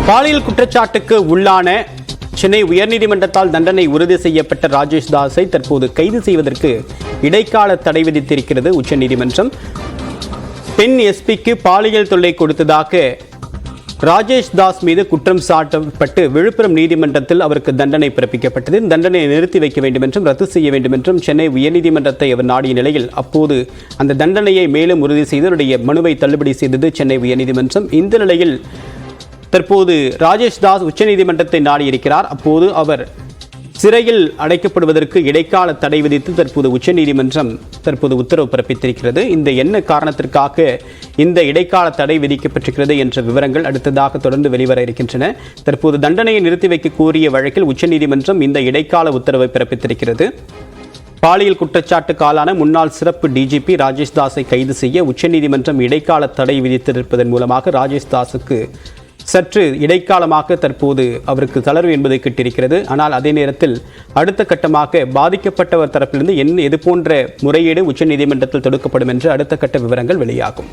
பாலியல் குற்றச்சாட்டுக்கு உள்ளான சென்னை உயர்நீதிமன்றத்தால் தண்டனை உறுதி செய்யப்பட்ட ராஜேஷ் தாஸை தற்போது கைது செய்வதற்கு இடைக்கால தடை விதித்திருக்கிறது உச்சநீதிமன்றம். பெண் எஸ்பிக்கு பாலியல் தொல்லை கொடுத்ததாக ராஜேஷ் தாஸ் மீது குற்றம் சாட்டப்பட்டு விழுப்புரம் நீதிமன்றத்தில் அவருக்கு தண்டனை பிறப்பிக்கப்பட்டது. தண்டனையை நிறுத்தி வைக்க வேண்டும் என்றும் ரத்து செய்ய வேண்டும் என்றும் சென்னை உயர்நீதிமன்றத்தை அவர் நாடிய நிலையில் அப்போது அந்த தண்டனையை மேலும் உறுதி செய்து அவருடைய மனுவை தள்ளுபடி செய்தது சென்னை உயர்நீதிமன்றம். இந்த நிலையில் தற்போது ராஜேஷ் தாஸ் உச்சநீதிமன்றத்தை நாடியிருக்கிறார். அப்போது அவர் சிறையில் அடைக்கப்படுவதற்கு இடைக்கால தடை விதித்து தற்போது உச்சநீதிமன்றம் உத்தரவு பிறப்பித்திருக்கிறது. இந்த என்ன காரணத்திற்காக இந்த இடைக்கால தடை விதிக்கப்பட்டிருக்கிறது என்ற விவரங்கள் அடுத்ததாக தொடர்ந்து வெளிவர இருக்கின்றன. தற்போது தண்டனையை நிறுத்தி வைக்க கோரிய வழக்கில் உச்சநீதிமன்றம் இந்த இடைக்கால உத்தரவை பிறப்பித்திருக்கிறது. பாலியல் குற்றச்சாட்டுக்கு ஆளான முன்னாள் சிறப்பு டிஜிபி ராஜேஷ் தாஸை கைது செய்ய உச்சநீதிமன்றம் இடைக்கால தடை விதித்திருப்பதன் மூலமாக ராஜேஷ் தாஸுக்கு சற்று இடைக்காலமாக தற்போது அவருக்கு தளர்வு என்பதை கிட்டிருக்கிறது. ஆனால் அதே நேரத்தில் அடுத்த கட்டமாக பாதிக்கப்பட்டவர் தரப்பிலிருந்து எது போன்ற முறையீடு உச்சநீதிமன்றத்தில் தொடுக்கப்படும் என்று அடுத்த கட்ட விவரங்கள் வெளியாகும்.